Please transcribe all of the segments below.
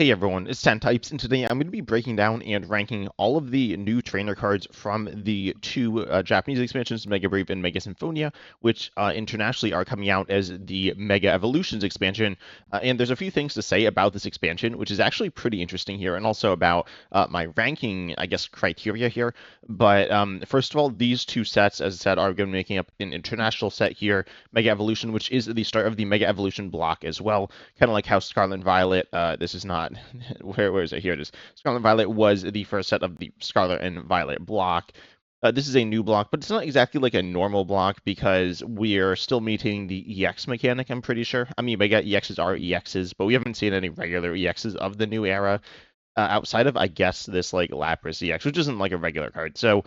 Hey everyone, it's 10 Types, and today I'm going to be breaking down and ranking all of the new trainer cards from the two Japanese expansions, Mega Brave and Mega Symphonia, which internationally are coming out as the Mega Evolutions expansion. And there's a few things to say about this expansion, which is actually pretty interesting here, and also about my ranking, I guess, criteria here. But first of all, these two sets, as I said, are going to be making up an international set here, Mega Evolution, which is the start of the Mega Evolution block as well, kind of like how Scarlet and Violet, this is not where is it? Here it is. Scarlet and Violet was the first set of the Scarlet and Violet block. This is a new block, but it's not exactly like a normal block because we're still meeting the EX mechanic, I'm pretty sure. I mean, Mega EXs are EXs, but we haven't seen any regular EXs of the new era outside of, I guess, this like Lapras EX, which isn't like a regular card. So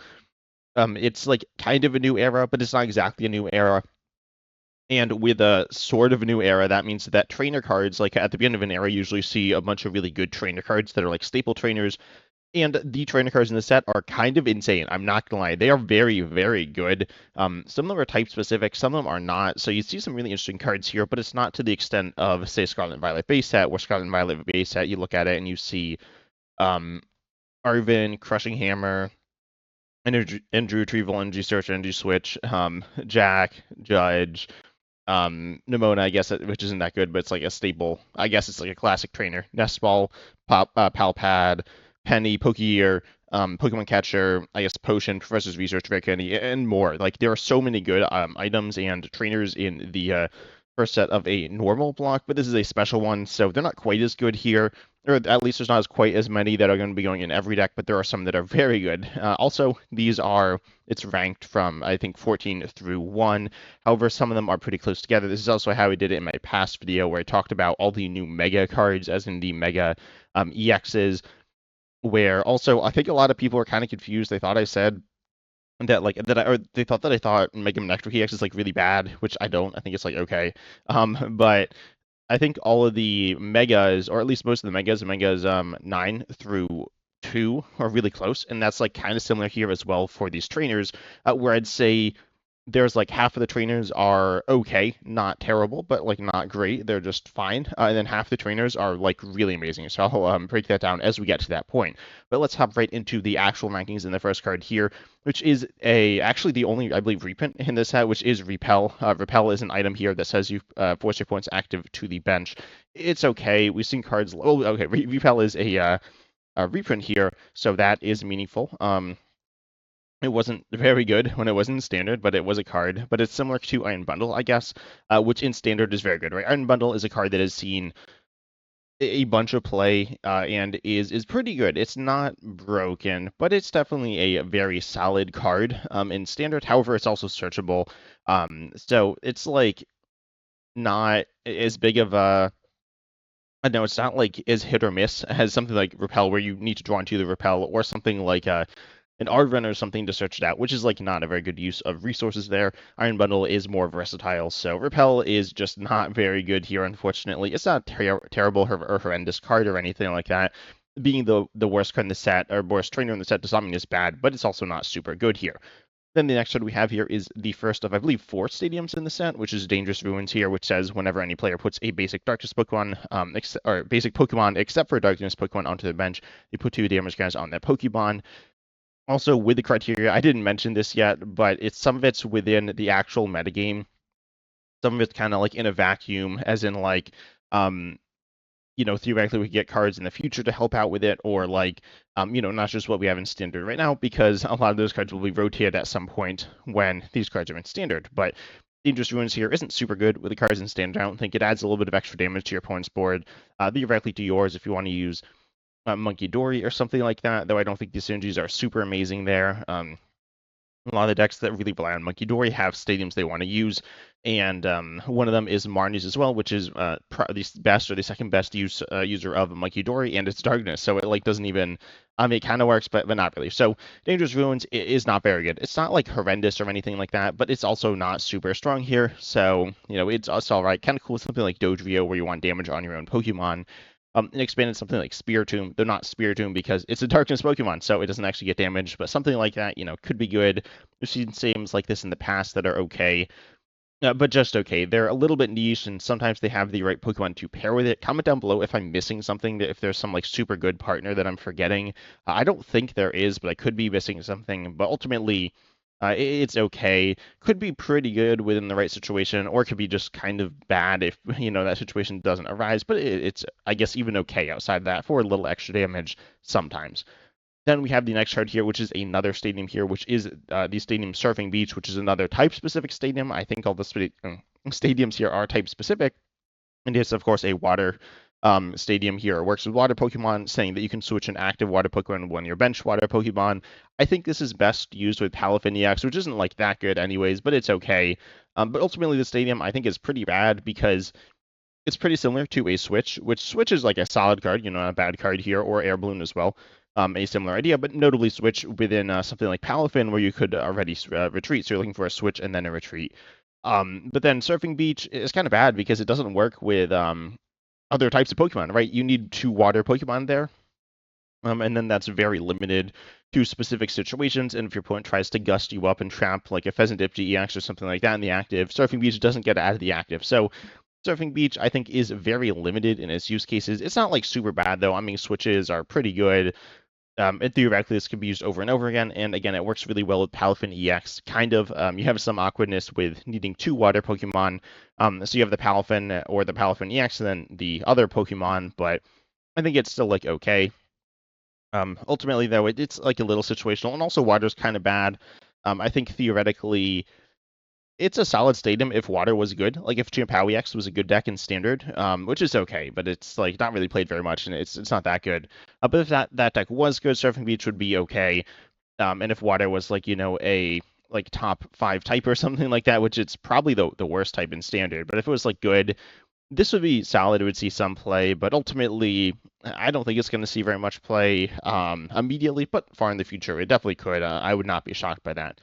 it's like kind of a new era, but it's not exactly a new era. And with a sort of a new era, that means that trainer cards, like at the beginning of an era, usually see a bunch of really good trainer cards that are like staple trainers. And the trainer cards in the set are kind of insane. I'm not gonna lie, they are very, very good. Some of them are type specific, some of them are not. So you see some really interesting cards here, but it's not to the extent of, say, Scarlet and Violet base set, where Scarlet and Violet base set, you look at it and you see um, Arvin, Crushing Hammer, Energy Retrieval, Energy Search, Energy Switch, Jack, Judge, Nimona, I guess, which isn't that good, but it's like a staple. I guess it's like a classic trainer. Nest Ball, Palpad, Penny, Pokegear, Pokemon Catcher, I guess Potion, Professor's Research, Rare Candy, and more. Like there are so many good items and trainers in the first set of a normal block, but this is a special one, so they're not quite as good here. Or at least there's not as quite as many that are going to be going in every deck, but there are some that are very good. Also, these are, it's ranked from, I think, 14 through 1. However, some of them are pretty close together. This is also how I did it in my past video where I talked about all the new Mega cards, as in the Mega EXs, where also I think a lot of people are kind of confused. They thought I said that like that I, or they thought that I thought Mega Nectar EX is like really bad, which I don't. I think it's like okay. But I think all of the megas, or at least most of the megas 9 through 2 are really close, and that's like kind of similar here as well for these trainers, where I'd say there's like half of the trainers are okay, not terrible, but like not great. They're just fine. And then half the trainers are like really amazing. So I'll break that down as we get to that point. But let's hop right into the actual rankings in the first card here, which is actually the only, I believe, reprint in this set, which is Repel. Repel is an item here that says you force your points active to the bench. It's okay. We've seen cards. Oh, okay. Repel is a reprint here, so that is meaningful. It wasn't very good when it was in standard, but it was a card. But it's similar to Iron Bundle, I guess, which in standard is very good, right? Iron Bundle is a card that has seen a bunch of play and is pretty good. It's not broken, but it's definitely a very solid card in standard. However, it's also searchable, so it's like not as big of a. I know it's not like as hit or miss as something like Repel, where you need to draw into the Repel, or something like an Arven or something to search it out, which is like not a very good use of resources there. Iron Bundle is more versatile, so Repel is just not very good here, unfortunately. It's not terrible or horrendous card or anything like that. Being the worst card in the set, or worst trainer in the set, does not mean it's bad, but it's also not super good here. Then the next card we have here is the first of, I believe, 4 stadiums in the set, which is Dangerous Ruins here, which says whenever any player puts a basic Darkness Pokemon, or basic Pokemon except for Darkness Pokemon onto the bench, they put 2 damage counters on that Pokemon. Also, with the criteria, I didn't mention this yet, but some of it's within the actual metagame. Some of it's kind of like in a vacuum, as in like, theoretically we could get cards in the future to help out with it, or like, not just what we have in standard right now, because a lot of those cards will be rotated at some point when these cards are in standard. But Dangerous Ruins here isn't super good with the cards in standard. I don't think it adds a little bit of extra damage to your opponent's board, theoretically to yours if you want to use Monkey Dory or something like that, though I don't think the synergies are super amazing there. A lot of the decks that really rely on Monkey Dory have stadiums they want to use, and one of them is Marnie's as well, which is the best or the second best user of Monkey Dory, and it's Darkness, so it like doesn't even. I mean, it kind of works, but not really. So Dangerous Ruins is not very good. It's not like horrendous or anything like that, but it's also not super strong here. So it's all right. Kind of cool with something like Dodrio, where you want damage on your own Pokemon. And expanded something like Spiritomb. They're not Spiritomb because it's a Darkness Pokemon, so it doesn't actually get damaged, but something like that, could be good. We've seen sames like this in the past that are okay. But just okay. They're a little bit niche, and sometimes they have the right Pokemon to pair with it. Comment down below if I'm missing something, if there's some like super good partner that I'm forgetting. I don't think there is, but I could be missing something. But ultimately, it's okay. Could be pretty good within the right situation, or it could be just kind of bad if that situation doesn't arise. But it's, I guess, even okay outside that for a little extra damage sometimes. Then we have the next card here, which is another stadium here, which is the Stadium Surfing Beach, which is another type-specific stadium. I think all the stadiums here are type-specific. And it's, of course, a water stadium here. It works with water Pokemon, saying that you can switch an active water Pokemon when your bench water Pokemon. I think this is best used with Palafin EX, which isn't like that good anyways, but it's okay. But ultimately, the stadium I think is pretty bad because it's pretty similar to a Switch, which Switch is like a solid card, not a bad card here, or Air Balloon as well. A similar idea, but notably Switch within something like Palafin, where you could already retreat. So you're looking for a Switch and then a retreat. But then Surfing Beach is kind of bad because it doesn't work with other types of Pokemon, right? You need two water Pokemon there. And then that's very limited to specific situations. And if your opponent tries to gust you up and trap like a Pheasant Dip GEX or something like that in the active, Surfing Beach doesn't get out of the active. So Surfing Beach, I think, is very limited in its use cases. It's not like super bad though. I mean, switches are pretty good. And theoretically, this could be used over and over again. And again, it works really well with Palafin EX. Kind of, you have some awkwardness with needing two water Pokemon. So you have the Palafin or the Palafin EX and then the other Pokemon, but I think it's still like okay. Ultimately, though, it's like a little situational, and also water's kind of bad. I think theoretically, it's a solid stadium if water was good. Like if Chimpao EX was a good deck in standard, which is okay, but it's like not really played very much, and it's not that good. But if that deck was good, Surfing Beach would be okay. And if water was like a like top 5 type or something like that, which it's probably the worst type in standard. But if it was like good, this would be solid. It would see some play, but ultimately, I don't think it's going to see very much play immediately, but far in the future, it definitely could. I would not be shocked by that.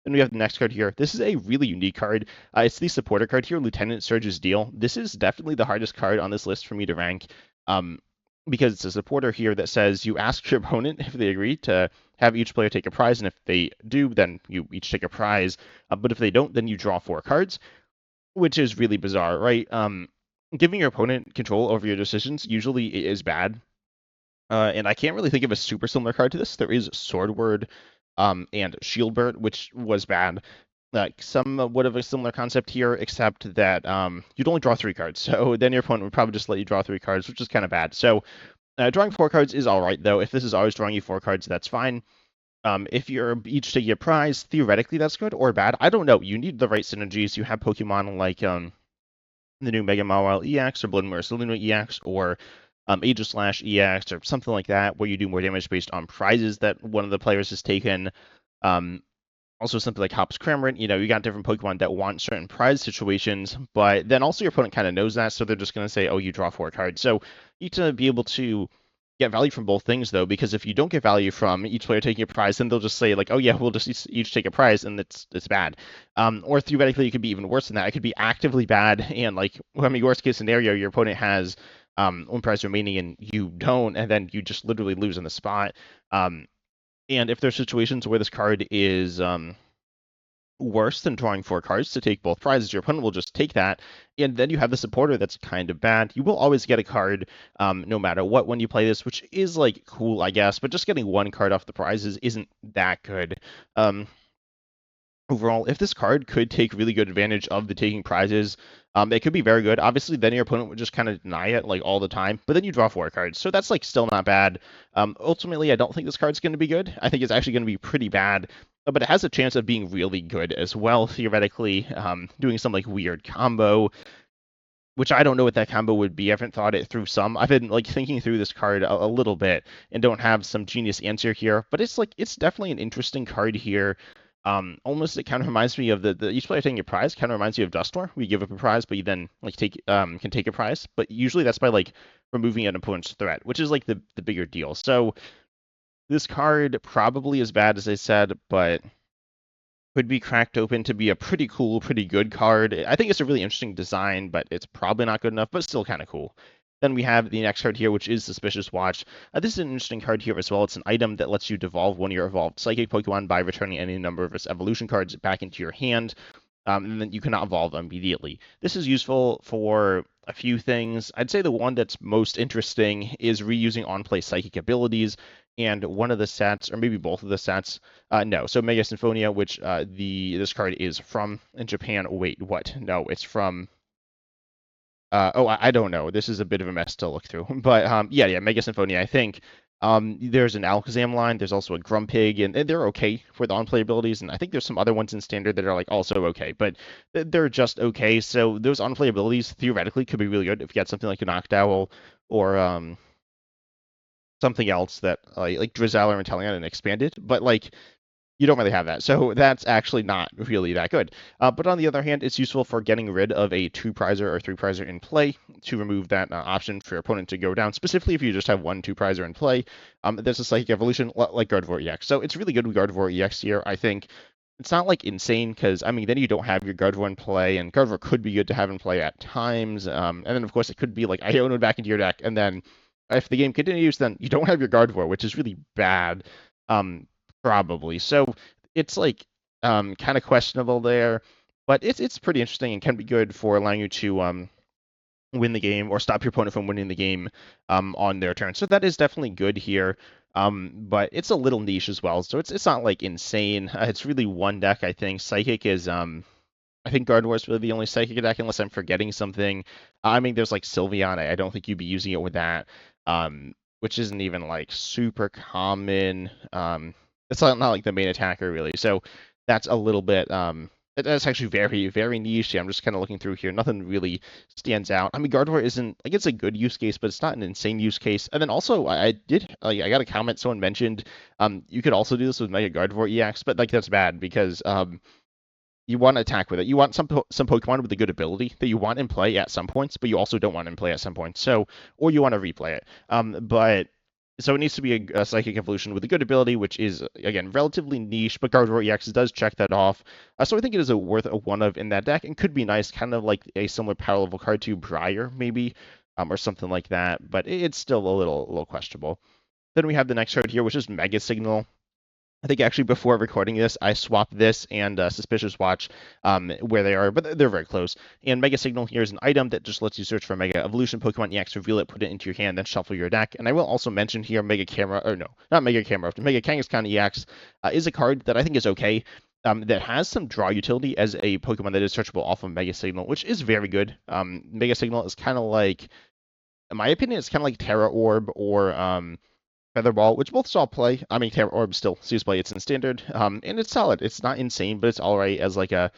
Then we have the next card here. This is a really unique card. It's the supporter card here, Lieutenant Surge's Deal. This is definitely the hardest card on this list for me to rank because it's a supporter here that says you ask your opponent if they agree to have each player take a prize, and if they do, then you each take a prize. But if they don't, then you draw 4 cards, which is really bizarre, right? Giving your opponent control over your decisions usually is bad. And I can't really think of a super similar card to this. There is Sword Word and Shield Bird, which was bad. Like somewhat of a similar concept here, except that you'd only draw 3 cards. So then your opponent would probably just let you draw 3 cards, which is kind of bad. So drawing 4 cards is all right, though. If this is always drawing you 4 cards, that's fine. If you're each taking a prize, theoretically that's good or bad. I don't know. You need the right synergies. You have Pokemon like the new Mega Mawile EX or Blood Moon Saluna EX or Aegislash EX or something like that, where you do more damage based on prizes that one of the players has taken. Also something like Hops Cramorant, you got different Pokemon that want certain prize situations, but then also your opponent kind of knows that, so they're just going to say, oh, you draw 4 cards. So you need to be able to get value from both things, though, because if you don't get value from each player taking a prize, then they'll just say, like, oh, yeah, we'll just each take a prize, and it's bad. Or theoretically, it could be even worse than that. It could be actively bad, and, like, I mean, worst case scenario, your opponent has 1 prize remaining, and you don't, and then you just literally lose on the spot. And if there's situations where this card is worse than drawing 4 cards to take both prizes, your opponent will just take that, and then you have the supporter that's kind of bad. You will always get a card no matter what when you play this, which is like cool, I guess, but just getting 1 card off the prizes isn't that good. Overall, if this card could take really good advantage of the taking prizes, it could be very good. Obviously, then your opponent would just kind of deny it like all the time, but then you draw 4 cards, so that's like still not bad. Ultimately, I don't think this card's going to be good. I think it's actually going to be pretty bad, but it has a chance of being really good as well, theoretically, doing some like weird combo, which I don't know what that combo would be. I haven't thought it through some. I've been like thinking through this card a little bit and don't have some genius answer here, but it's definitely an interesting card here. Almost it kind of reminds me of the each player taking a prize kind of reminds me of Dustor. We give up a prize, but you then like can take a prize, but usually that's by like removing an opponent's threat, which is like the bigger deal. So this card probably as bad as I said, but could be cracked open to be a pretty cool, pretty good card. I think it's a really interesting design, but it's probably not good enough, but still kind of cool. Then we have the next card here, which is Suspicious Watch. This is an interesting card here as well. It's an item that lets you devolve one of your evolved Psychic Pokemon by returning any number of its evolution cards back into your hand. and then you cannot evolve immediately. This is useful for a few things. I'd say the one that's most interesting is reusing on-play psychic abilities, and one of the sets, or maybe both of the sets, no. So Mega Symphonia, which this card is from in Japan. Wait, what? No, it's from. I don't know. This is a bit of a mess to look through. But yeah, Mega Symphonia, I think. There's an Alakazam line. There's also a Grumpig, and they're okay for the on-play abilities. And I think there's some other ones in Standard that are like also okay, but they're just okay. So those on-play abilities theoretically could be really good if you got something like a Noctowl or something else that like Drizzile or Inteleon and expanded. But like you don't really have that. So that's actually not really that good. But on the other hand, it's useful for getting rid of a 2-prizer or 3-prizer in play to remove that option for your opponent to go down, specifically if you just have one 2-prizer in play. There's a Psychic Evolution like Gardevoir EX. So it's really good with Gardevoir EX here, I think. It's not like insane because, I mean, then you don't have your Gardevoir in play, and Gardevoir could be good to have in play at times. And then, of course, it could be like Iono back into your deck, and then if the game continues, then you don't have your Gardevoir, which is really bad. Probably. So it's like kind of questionable there, but it's pretty interesting and can be good for allowing you to win the game or stop your opponent from winning the game on their turn. So that is definitely good here. But it's a little niche as well. So it's not like insane. It's really one deck, I think. Psychic is I think Gardevoir is really the only Psychic deck unless I'm forgetting something. I mean, there's like Sylveon. I don't think you'd be using it with that. Which isn't even like super common. It's not like the main attacker really. So that's a little bit that's actually very, very niche. I'm just kind of looking through here. Nothing really stands out. I mean, Gardevoir isn't like it's a good use case, but it's not an insane use case. And then also, I did like I got a comment. Someone mentioned you could also do this with Mega Gardevoir EX, but like that's bad because you want to attack with it. You want some Pokemon with a good ability that you want in play at some points, but you also don't want in play at some points. So, or you want to replay it. But so it needs to be a Psychic Evolution with a good ability, which is again relatively niche. But Gardevoir EX does check that off. So I think it is worth a one of in that deck and could be nice, kind of like a similar power level card to Briar maybe, or something like that. But it's still a little questionable. Then we have the next card here, which is Mega Signal. I think actually before recording this, I swapped this and Suspicious Watch where they are, but they're very close. And Mega Signal here is an item that just lets you search for Mega Evolution Pokemon EX, reveal it, put it into your hand, then shuffle your deck. And I will also mention here Mega Camera, or no, not Mega Camera, Mega Kangaskhan EX is a card that I think is okay. That has some draw utility as a Pokemon that is searchable off of Mega Signal, which is very good. Mega Signal is kind of like, in my opinion, it's kind of like Terra Orb or Featherball, which both saw play. I mean, Terra Orb still sees play. It's in Standard, and it's solid. It's not insane, but it's all right as like a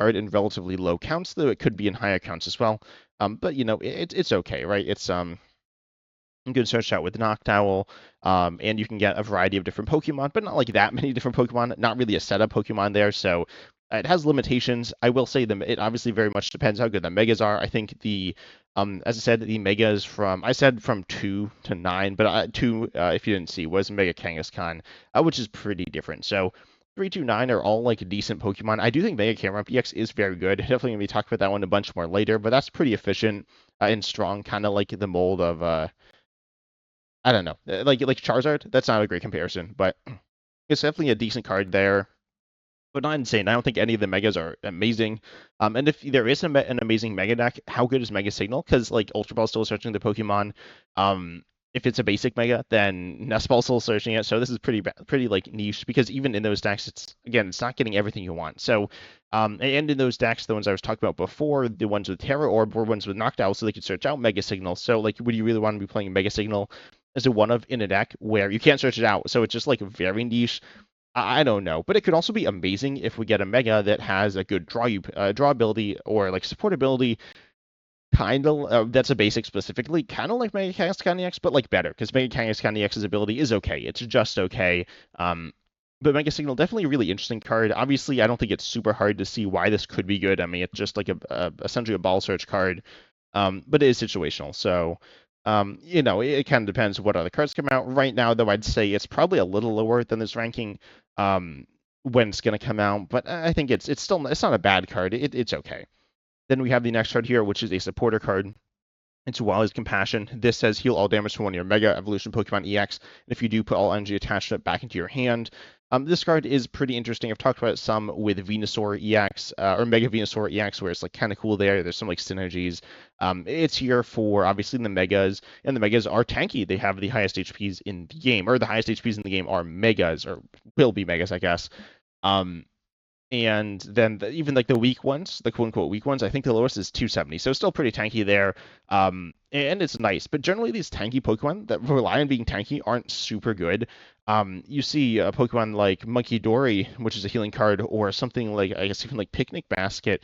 card in relatively low counts, though it could be in higher counts as well. But you know, it's okay, right? It's you can search out with Noctowl, and you can get a variety of different Pokemon, but not like that many different Pokemon. Not really a setup Pokemon there, so it has limitations. I will say them. It obviously very much depends how good the Megas are. I think the as I said, the Megas I said from 2 to 9, but 2, if you didn't see, was Mega Kangaskhan, which is pretty different. So 3 to 9 are all like decent Pokemon. I do think Mega Camera EX is very good. Definitely gonna be talking about that one a bunch more later, but that's pretty efficient and strong, kind of like the mold of I don't know, like Charizard. That's not a great comparison, but it's definitely a decent card there, but not insane. I don't think any of the megas are amazing. And if there is an amazing mega deck, how good is Mega Signal? Because like Ultra Ball still searching the Pokemon. If it's a basic mega, then Nest Ball still searching it. So this is pretty like niche because even in those decks, it's not getting everything you want. So, and in those decks, the ones I was talking about before, the ones with Terra Orb were ones with Noctowl, so they could search out Mega Signal. So like, would you really want to be playing Mega Signal as a one of in a deck where you can't search it out? So it's just like very niche. I don't know, but it could also be amazing if we get a mega that has a good draw ability or like support ability, kind of that's a basic specifically, kind of like Mega Kangaskhan EX, but like better because Mega Kangaskhan EX's ability is okay. It's just okay. But Mega Signal definitely a really interesting card. Obviously, I don't think it's super hard to see why this could be good. I mean, it's just like essentially a ball search card, but it is situational. So. You know, it kind of depends what other cards come out. Right now, though, I'd say it's probably a little lower than this ranking when it's going to come out. But I think it's not a bad card. It's okay. Then we have the next card here, which is a supporter card. It's Wallys Compassion. This says heal all damage from one of your Mega Evolution Pokemon EX. And if you do, put all energy attached to it back into your hand. This card is pretty interesting. I've talked about it some with Venusaur EX or Mega Venusaur EX, where it's like kind of cool there. There's some like synergies. It's here for obviously the Megas, and the Megas are tanky. They have the highest HPs in the game, or the highest HPs in the game are Megas, or will be Megas, I guess. Um, and then even like the weak ones, the quote unquote weak ones, I think the lowest is 270. So still pretty tanky there. And it's nice. But generally, these tanky Pokemon that rely on being tanky aren't super good. You see a Pokemon like Monkey Dory, which is a healing card, or something like, I guess, even like Picnic Basket,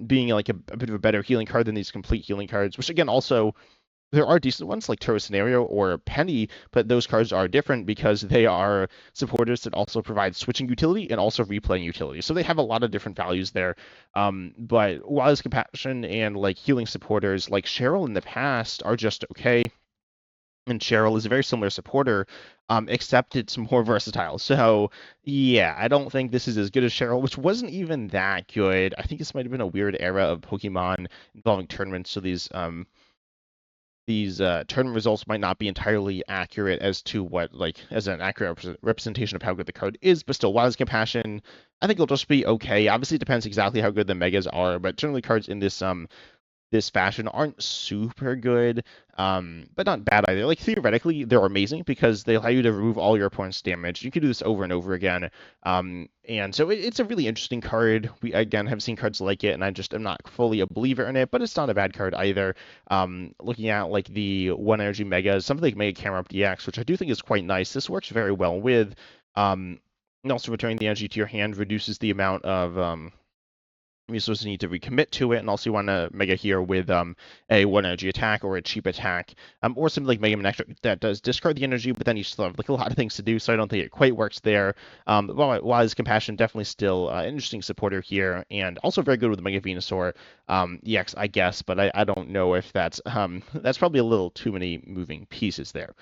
being like a bit of a better healing card than these complete healing cards, which again also there are decent ones like Turbo Scenario or Penny, but those cards are different because they are supporters that also provide switching utility and also replaying utility. So they have a lot of different values there. But Wallys Compassion and like healing supporters like Cheryl in the past are just okay. And Cheryl is a very similar supporter, except it's more versatile. So yeah, I don't think this is as good as Cheryl, which wasn't even that good. I think this might have been a weird era of Pokemon involving tournaments. So these tournament results might not be entirely accurate as to what like as an accurate representation of how good the card is, but still, Wild's Compassion, I think it'll just be okay. Obviously, it depends exactly how good the megas are, but generally cards in this fashion aren't super good, but not bad either. Like theoretically, they're amazing because they allow you to remove all your opponent's damage. You can do this over and over again, and so it's a really interesting card. We again have seen cards like it, and I just am not fully a believer in it, but it's not a bad card either. Looking at like the One Energy Megas, something like Mega Camera Up DX, which I do think is quite nice. This works very well with, and also returning the energy to your hand reduces the amount of resources need to recommit to it, and also you want to Mega here with a one energy attack or a cheap attack, or something like Mega Man Extra that does discard the energy, but then you still have like a lot of things to do, so I don't think it quite works there. Wise Compassion definitely still an interesting supporter here, and also very good with Mega Venusaur EX, I guess, but I don't know if that's probably a little too many moving pieces there.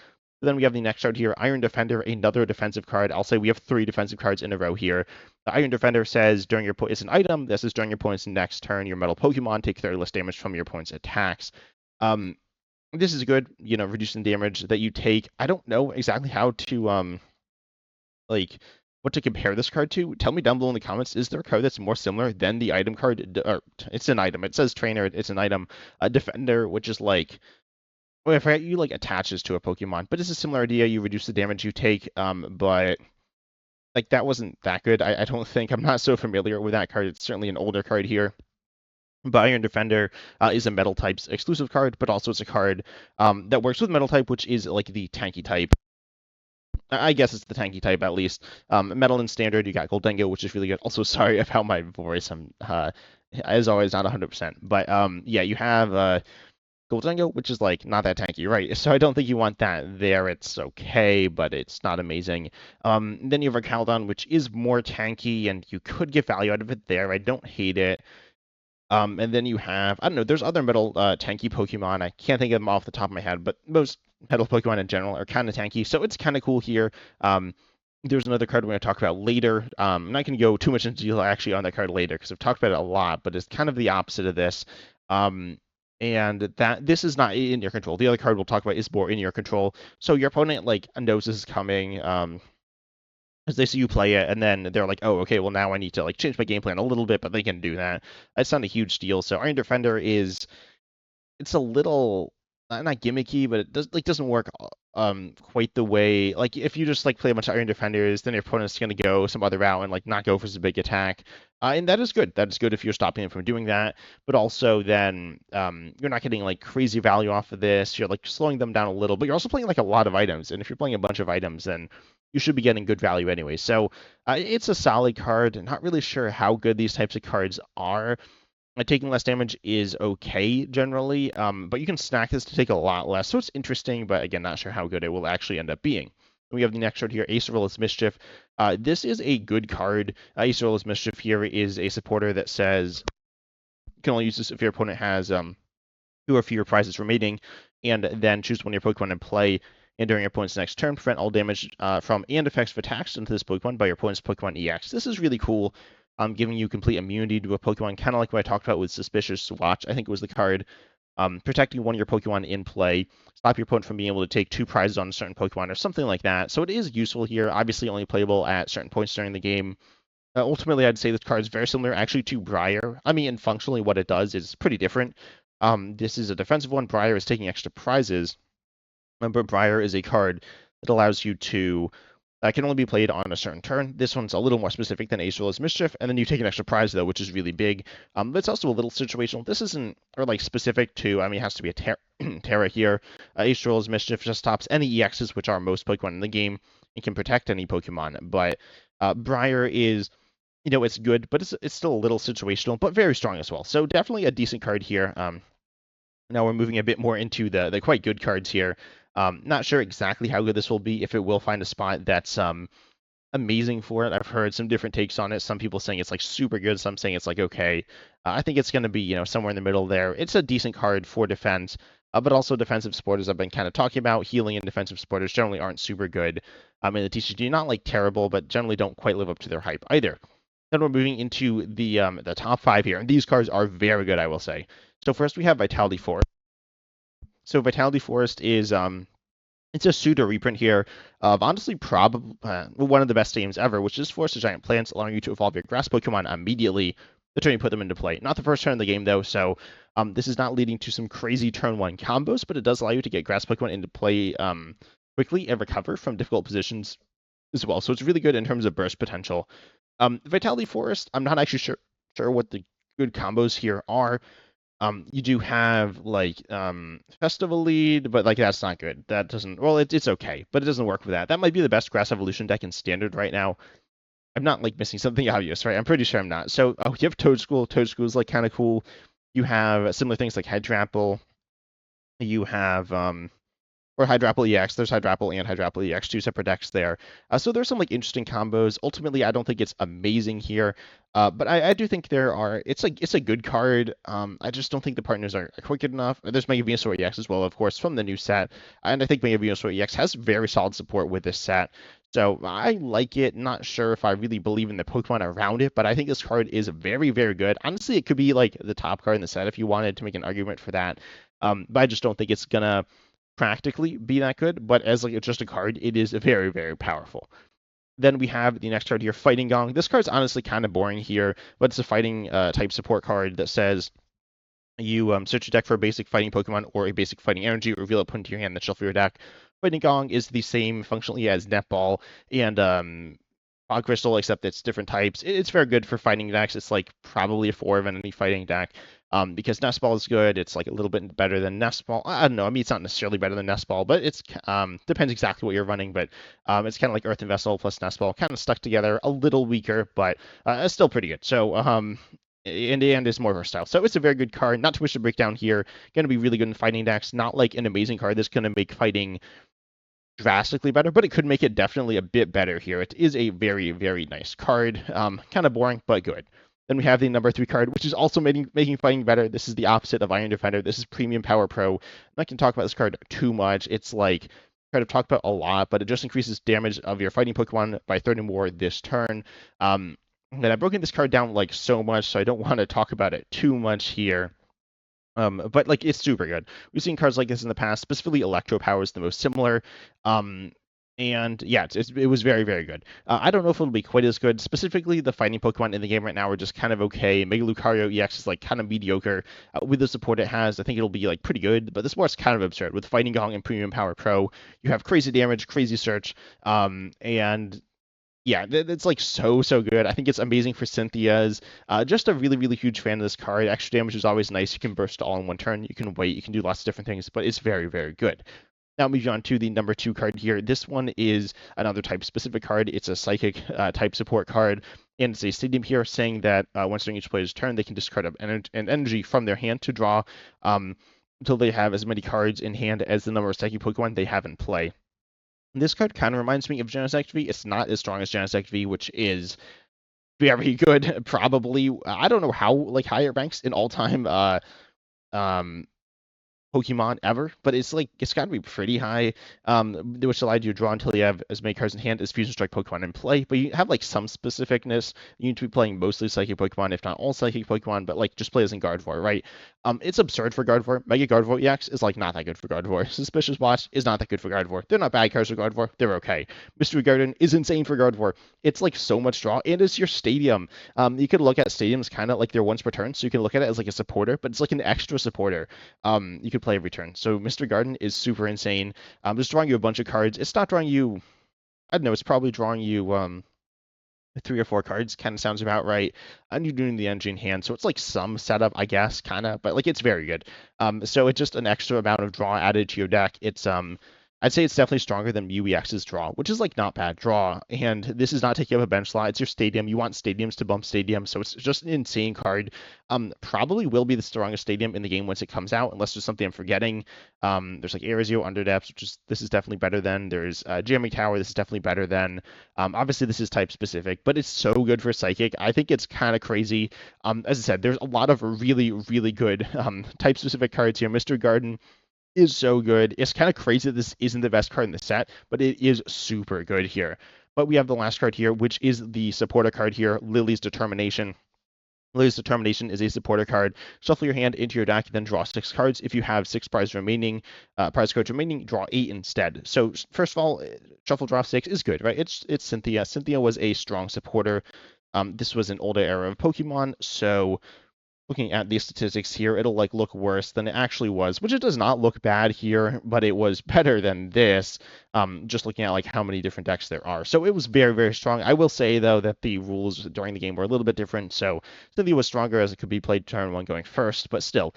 Then we have the next card here, Iron Defender, another defensive card. I'll say we have 3 defensive cards in a row here. The Iron Defender says it's an item. This is during your opponent's next turn, your metal Pokemon take 30 less damage from your opponent's attacks. This is good, reducing damage that you take. I don't know exactly how to like what to compare this card to. Tell me down below in the comments. Is there a card that's more similar than the item card? Or it's an item. It says trainer. It's an item. A defender, which is like, well, I forget you like attaches to a Pokemon, but it's a similar idea. You reduce the damage you take, but like that wasn't that good. I don't think. I'm not so familiar with that card. It's certainly an older card here. But Iron Defender is a Metal type's exclusive card, but also it's a card that works with Metal type, which is like the tanky type. I guess it's the tanky type at least. Metal and Standard, you got Goldengo, which is really good. Also, sorry about my voice. I'm as always not 100%, but yeah, you have Goldengo, which is like not that tanky, right? So I don't think you want that there. It's okay, but it's not amazing. Then you have a Caldon, which is more tanky, and you could get value out of it there. I don't hate it. And then you have, I don't know, there's other metal tanky Pokemon. I can't think of them off the top of my head, but most metal Pokemon in general are kind of tanky, so it's kind of cool here. There's another card we're going to talk about later. I'm not going to go too much into detail actually on that card later because I've talked about it a lot, but it's kind of the opposite of this. And that this is not in your control. The other card we'll talk about is more in your control. So your opponent like knows this is coming, as they see you play it, and then they're like, oh, okay, well now I need to like change my game plan a little bit, but they can do that. It's not a huge deal. So Iron Defender it's a little not gimmicky, but it doesn't work quite the way like if you just like play a bunch of Iron Defenders, then your opponent's gonna go some other route and like not go for some big attack. And that is good. That is good if you're stopping them from doing that. But also then you're not getting like crazy value off of this. You're like slowing them down a little, but you're also playing like a lot of items. And if you're playing a bunch of items, then you should be getting good value anyway. So it's a solid card. Not really sure how good these types of cards are. Taking less damage is okay generally, but you can snack this to take a lot less. So it's interesting, but again, not sure how good it will actually end up being. We have the next card here, Acer Mischief. This is a good card. Acer Mischief here is a supporter that says you can only use this if your opponent has 2 or fewer prizes remaining, and then choose one of your Pokemon in play. And during your opponent's next turn, prevent all damage from and effects of attacks into this Pokemon by your opponent's Pokemon EX. This is really cool. Giving you complete immunity to a Pokemon, kind of like what I talked about with Suspicious Watch. I think it was the card. protecting one of your Pokemon in play, stop your opponent from being able to take 2 prizes on a certain Pokemon or something like that. So it is useful here, obviously only playable at certain points during the game. Ultimately, I'd say this card is very similar actually to Briar. I mean, functionally what it does is pretty different. This is a defensive one. Briar is taking extra prizes. But Briar is a card that allows you to can only be played on a certain turn. This one's a little more specific than Acer Mischief, and then you take an extra prize though, which is really big. But it's also a little situational. This isn't or like specific to. I mean, it has to be a Terra here. Acer Mischief just stops any EXs, which are most Pokemon in the game, and can protect any Pokemon. But Briar is, it's good, but it's still a little situational, but very strong as well. So definitely a decent card here. Now we're moving a bit more into the quite good cards here. Not sure exactly how good this will be, if it will find a spot that's amazing for it. I've heard some different takes on it. Some people saying it's like super good, some saying it's like okay. I think it's going to be, somewhere in the middle there. It's a decent card for defense, but also defensive supporters I've been kind of talking about. Healing and defensive supporters generally aren't super good. In the TCG, not like terrible, but generally don't quite live up to their hype either. Then we're moving into the top 5 here, and these cards are very good, I will say. So first we have Vitality Forest. So Vitality Forest is it's a pseudo reprint here of honestly probably one of the best games ever, which is Forest of Giant Plants, allowing you to evolve your grass Pokemon immediately the turn you put them into play. Not the first turn of the game though, so this is not leading to some crazy turn 1 combos, but it does allow you to get grass Pokemon into play quickly and recover from difficult positions as well. So it's really good in terms of burst potential. Vitality Forest, I'm not actually sure what the good combos here are. You do have like Festival Lead, but like that's not good. That doesn't. Well, it's okay, but it doesn't work with that. That might be the best Grass Evolution deck in Standard right now. I'm not like missing something obvious, right? I'm pretty sure I'm not. So you have Toadschool. Toadschool is like kind of cool. You have similar things like Hydrapple. You have or Hydrapple EX. There's Hydrapple and Hydrapple EX, 2 separate decks there. So there's some like interesting combos. Ultimately, I don't think it's amazing here, but I do think there are. It's a good card. I just don't think the partners are quick enough. There's Mega Venusaur EX as well, of course, from the new set, and I think Mega Venusaur EX has very solid support with this set. So I like it. Not sure if I really believe in the Pokemon around it, but I think this card is very, very good. Honestly, it could be like the top card in the set if you wanted to make an argument for that. But I just don't think it's gonna practically be that good, but as like just a card, it is very, very powerful. Then we have the next card here, Fighting Gong. This card's honestly kind of boring here, but it's a fighting type support card that says you search your deck for a basic fighting Pokemon or a basic fighting energy, reveal it, put into your hand, then shuffle your deck. Fighting Gong is the same functionally as Netball and Fog Crystal, except it's different types. It's very good for fighting decks. It's like probably a 4 of any fighting deck. Because Nest Ball is good. It's like a little bit better than Nest Ball. I don't know. I mean, it's not necessarily better than Nest Ball, but it's depends exactly what you're running. But it's kind of like Earthen Vessel plus Nest Ball, kind of stuck together, a little weaker, but it's still pretty good. So in the end, it's more versatile. So it's a very good card. Not too much to break down here. Going to be really good in fighting decks. Not like an amazing card that's going to make fighting drastically better, but it could make it definitely a bit better here. It is a very, very nice card. Kind of boring, but good. Then we have the number 3 card, which is also making fighting better. This is the opposite of Iron Defender. This is Premium Power Pro. I'm not going to talk about this card too much. It's like kind of talked about a lot, but it just increases damage of your fighting Pokemon by 30 more this turn. And I've broken this card down like so much, so I don't want to talk about it too much here. But like it's super good. We've seen cards like this in the past. Specifically, Electro Power is the most similar. And yeah, it was very, very good. I don't know if it'll be quite as good. Specifically, the fighting Pokemon in the game right now are just kind of okay. Mega Lucario EX is like kind of mediocre. With the support it has, I think it'll be like pretty good. But this support's kind of absurd. With Fighting Gong and Premium Power Pro, you have crazy damage, crazy search, and yeah, it's like so good. I think it's amazing for Cynthia's. Just a really, really huge fan of this card. Extra damage is always nice. You can burst all in one turn. You can wait. You can do lots of different things, but it's very, very good. Now moving on to the number 2 card here. This one is another type specific card. It's a psychic type support card. And it's a stadium here saying that once during each player's turn, they can discard an energy from their hand to draw until they have as many cards in hand as the number of psychic Pokemon they have in play. This card kind of reminds me of Genesect V. It's not as strong as Genesect V, which is very good. Probably, I don't know how like high it ranks in all-time Pokemon ever, but it's got to be pretty high, which allowed you to draw until you have as many cards in hand as Fusion Strike Pokemon in play. But you have like some specificness. You need to be playing mostly Psychic Pokemon, if not all Psychic Pokemon, but like just play as in Gardevoir, right? It's absurd for Gardevoir. Mega Gardevoir EX is like not that good for Gardevoir. Suspicious Watch is not that good for Gardevoir. They're not bad cards for Gardevoir. They're okay. Mystery Garden is insane for Gardevoir. It's like so much draw, and it's your stadium. You could look at stadiums kind of like they're once per turn, so you can look at it as like a supporter, but it's like an extra supporter. You could play every turn. So Mr. Garden is super insane. Just drawing you a bunch of cards. It's not drawing you. I don't know. It's probably drawing you 3 or 4 cards. Kind of sounds about right. And you're doing the energy in hand, so it's like some setup, I guess, kind of. But like it's very good. So it's just an extra amount of draw added to your deck. I'd say it's definitely stronger than UEX's draw, which is like not bad draw. And this is not taking up a bench slot. It's your stadium. You want stadiums to bump stadium, so it's just an insane card. Probably will be the strongest stadium in the game once it comes out, unless there's something I'm forgetting. There's like Aerosio Underdepths, which is this is definitely better than. There's Jamming Tower. This is definitely better than. Obviously, this is type specific, but it's so good for Psychic. I think it's kind of crazy. As I said, there's a lot of really, really good type specific cards here. Mr. Garden is so good. It's kind of crazy that this isn't the best card in the set, but it is super good here. But we have the last card here, which is the supporter card here, Lily's Determination. Lily's Determination is a supporter card. Shuffle your hand into your deck, then draw 6 cards. If you have 6 prize cards remaining, draw 8 instead. So first of all, shuffle draw 6 is good, right? It's Cynthia. Cynthia was a strong supporter. This was an older era of Pokemon, so looking at these statistics here, it'll like look worse than it actually was, which it does not look bad here, but it was better than this. Just looking at like how many different decks there are. So it was very, very strong. I will say though that the rules during the game were a little bit different. So Cynthia was stronger as it could be played turn 1 going first, but still.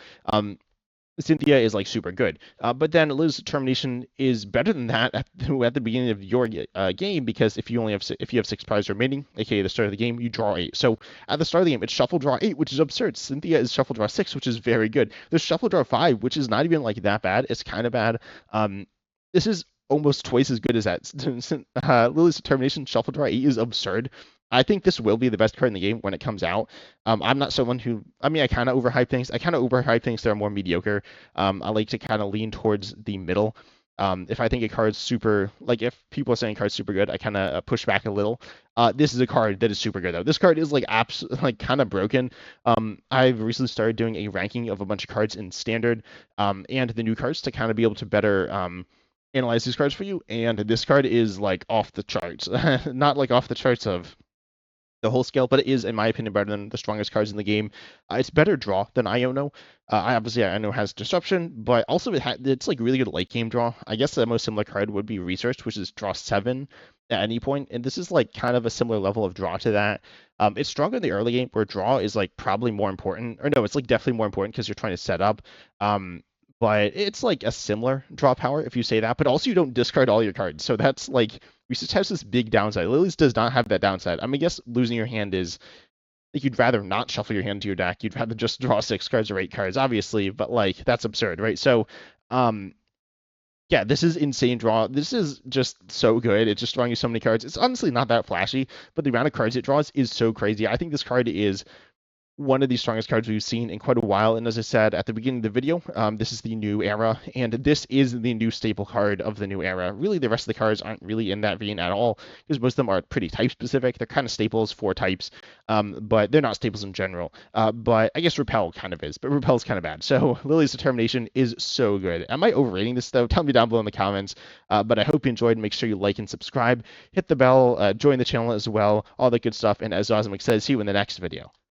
Cynthia is like super good, but then Liz's Determination is better than that at the beginning of your game, because if you have 6 prizes remaining, aka the start of the game, you draw 8. So at the start of the game, it's shuffle draw 8, which is absurd. Cynthia is shuffle draw 6, which is very good. There's shuffle draw 5, which is not even like that bad. It's kind of bad. This is almost twice as good as that. Lily's Determination shuffle draw 8 is absurd. I think this will be the best card in the game when it comes out. I'm not someone who, I mean, I kind of overhype things. I kind of overhype things that are more mediocre. I like to kind of lean towards the middle. If I think a card's super, like if people are saying a card's super good, I kind of push back a little. This is a card that is super good though. This card is like like kind of broken. I've recently started doing a ranking of a bunch of cards in standard, and the new cards to kind of be able to better analyze these cards for you. And this card is like off the charts, not like off the charts of the whole scale, but it is, in my opinion, better than the strongest cards in the game. It's better draw than Iono. I know has disruption, but also it's like really good late game draw. I guess the most similar card would be Research, which is draw 7 at any point, and this is like kind of a similar level of draw to that. It's stronger in the early game, where draw is like probably more important, or no, it's like definitely more important because you're trying to set up. But it's like a similar draw power if you say that, but also you don't discard all your cards. So that's like, Research has this big downside. Lily's does not have that downside. I mean, I guess losing your hand is, like, you'd rather not shuffle your hand to your deck. You'd rather just draw 6 cards or 8 cards, obviously, but like, that's absurd, right? So, yeah, this is insane draw. This is just so good. It's just drawing you so many cards. It's honestly not that flashy, but the amount of cards it draws is so crazy. I think this card is one of the strongest cards we've seen in quite a while. And as I said at the beginning of the video, this is the new era, and this is the new staple card of the new era. Really, the rest of the cards aren't really in that vein at all, because most of them are pretty type specific. They're kind of staples for types, but they're not staples in general. But I guess Repel kind of is, but Repel's kind of bad. So Lily's Determination is so good. Am I overrating this though? Tell me down below in the comments. But I hope you enjoyed. Make sure you like and subscribe. Hit the bell. Join the channel as well. All that good stuff. And as Osmic says, see you in the next video.